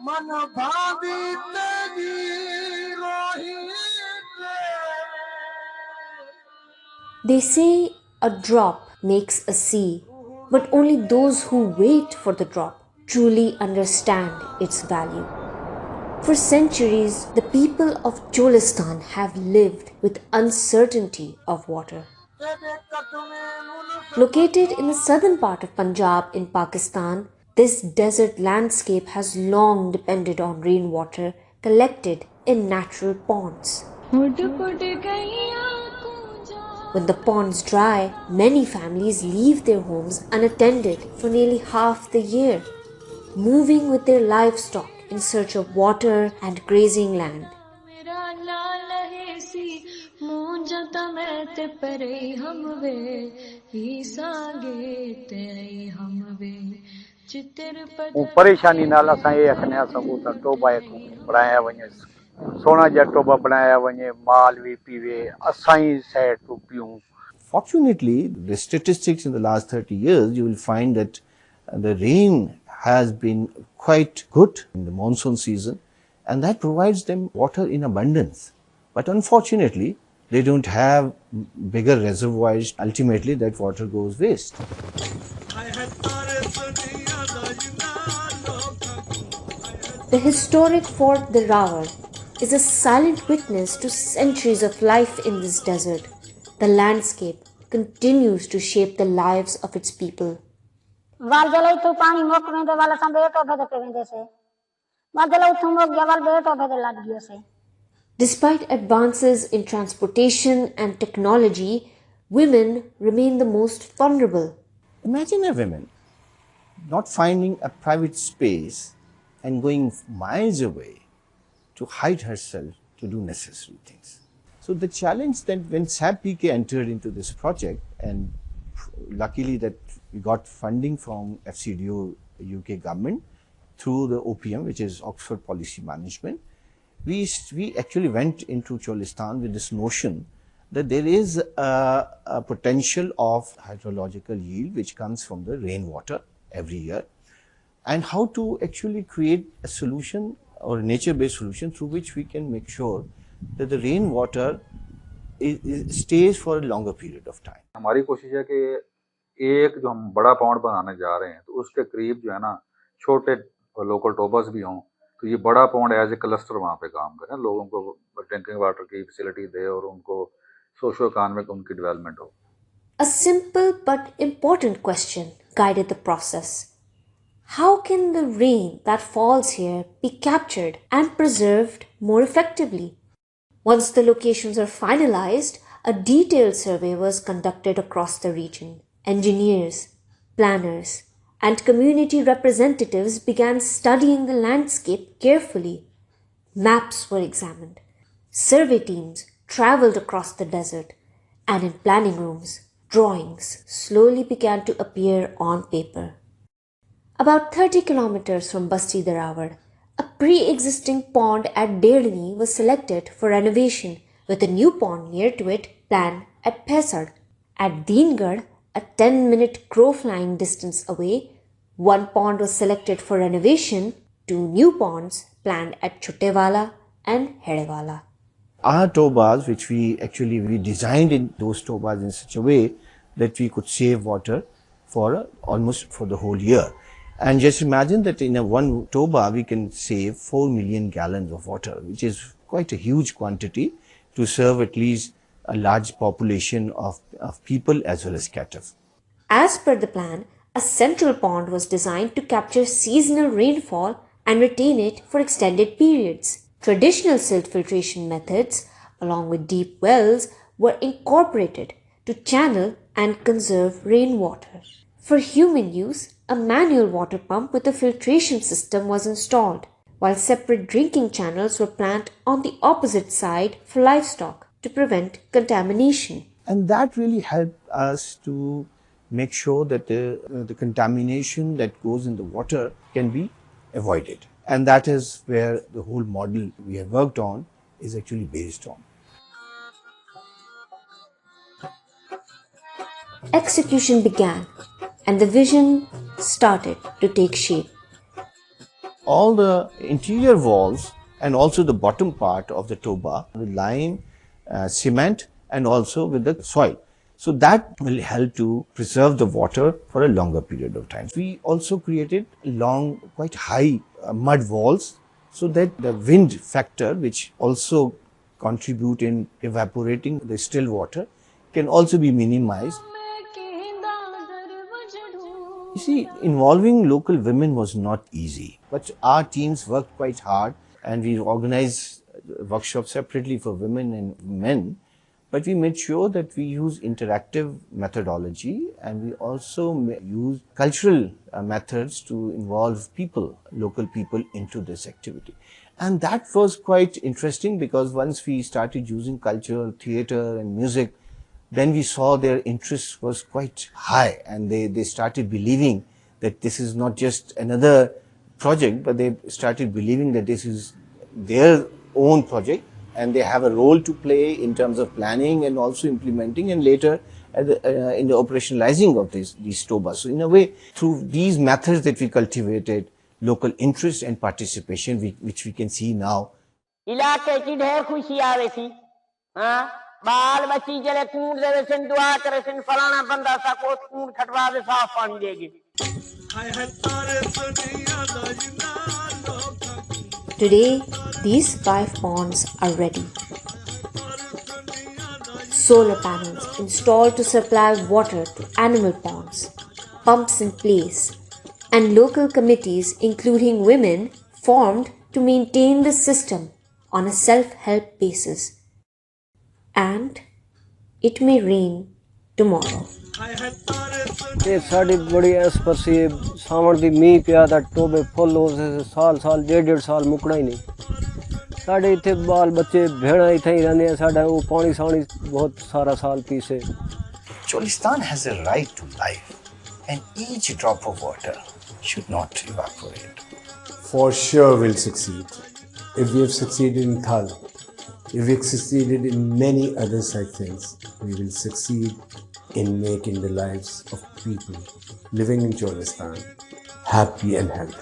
मन भावी तेरी Rohit They say a drop makes a sea, but only those who wait for the drop truly understand its value. For centuries, the people of Cholistan have lived with uncertainty of water. तेरे कदमे मुल्क Located in the southern part of Punjab in Pakistan, this desert landscape has long depended on rainwater collected in natural ponds. When the ponds dry, many families leave their homes unattended for nearly half the year, moving with their livestock in search of water and grazing land. हूँ परेशानी नाल असां ये आखने सघूं था Toba एक बणाया वञे सोना जा टोबा बनाया वञे माल भी पीवे असां ई साइड तो पियूं. Fortunately, the statistics in the last 30 years, you will find that the rain has been quite good in the monsoon season, and that provides them water in abundance. But unfortunately, they don't have bigger reservoirs. Ultimately, that water goes waste. The historic Fort the Rawar is a silent witness to centuries of life in this desert. The landscape continues to shape the lives of its people. Despite advances in transportation and technology, women remain the most vulnerable. Imagine a woman not finding a private space and going miles away to hide herself to do necessary things. So the challenge that when SAP PK entered into this project, and luckily that we got funding from FCDO UK government through the OPM, which is Oxford Policy Management, we actually went into Cholistan with this notion that there is a potential of hydrological yield which comes from the rainwater every year, and how to actually create a solution or a nature-based solution through which we can make sure that the rainwater stays for a longer period of time. हमारी कोशिश है कि एक जो हम बड़ा pond बनाने जा रहे हैं तो उसके करीब जो है ना छोटे लोकल टोबर्स भी हों तो ये बड़ा पॉन्ड एज ए क्लस्टर वहाँ पे काम करें, लोगों को ड्रिंकिंग वाटर की फैसिलिटी दे और उनको सोशो इकोनॉमिक उनकी डेवलपमेंट हो. A simple but important question guided the process. How can the rain that falls here be captured and preserved more effectively? Once the locations are finalized, a detailed survey was conducted across the region. Engineers, planners, and community representatives began studying the landscape carefully. Maps were examined. Survey teams traveled across the desert, and in planning rooms, drawings slowly began to appear on paper. About 30 kilometers from Basti Darawar, a pre-existing pond at Derdani was selected for renovation, with a new pond near to it planned at Pesad. At Deengad, a 10-minute crow-flying distance away, one pond was selected for renovation, two new ponds planned at Chutewala and Hedewala. Our tobas, which we designed in those tobas in such a way that we could save water for almost for the whole year. And just imagine that in a one toba we can save 4 million gallons of water, which is quite a huge quantity to serve at least a large population of people as well as cattle. As per the plan, a central pond was designed to capture seasonal rainfall and retain it for extended periods. Traditional silt filtration methods, along with deep wells, were incorporated to channel and conserve rainwater. For human use, a manual water pump with a filtration system was installed, while separate drinking channels were planned on the opposite side for livestock to prevent contamination. And that really helped us to make sure that the contamination that goes in the water can be avoided. And that is where the whole model we have worked on is actually based on. Execution began, and the vision started to take shape. all the interior walls and also the bottom part of the toba with lime, cement, and also with the soil. So that will help to preserve the water for a longer period of time. We also created long, quite high mud walls so that the wind factor, which also contribute in evaporating the still water, can also be minimized. You see, involving local women was not easy, but our teams worked quite hard and we organized workshops separately for women and men. But we made sure that we use interactive methodology and we also use cultural methods to involve people, local people into this activity. And that was quite interesting because once we started using culture, theater and music, then we saw their interest was quite high and they started believing that this is not just another project, but they started believing that this is their own project and they have a role to play in terms of planning and also implementing and later in the operationalizing of these tobas. So in a way, through these methods that we cultivated local interest and participation, which we can see now. इलाके की ढेर खुशी आवे सी हाँ बाल बच्ची जले कूड़ देवे सिन दुआ करे सिन फलाना बंदा सा को कूड़ खटवा दे साफ पानी देगी Today, these 5 ponds are ready. Solar panels installed to supply water to animal ponds, pumps in place, and local committees, including women, formed to maintain the system on a self-help basis. And it may rain tomorrow. ये साड़ी बड़ी स्पर्शी सावन दी मीह पिया दा टोबे full हो साल साल डेढ़ साल मुकना ही नहीं साढ़े इतने बाल बच्चे भेड़ा इतने ही रहने हैं साढ़ा वो पानी सानी बहुत सारा साल पीसे Cholistan has a right to life and each drop of water should not evaporate. For sure we'll succeed. If we have succeeded in Thal, if we have succeeded in many other such things, we will succeed in making the lives of people living in Cholistan happy and healthy.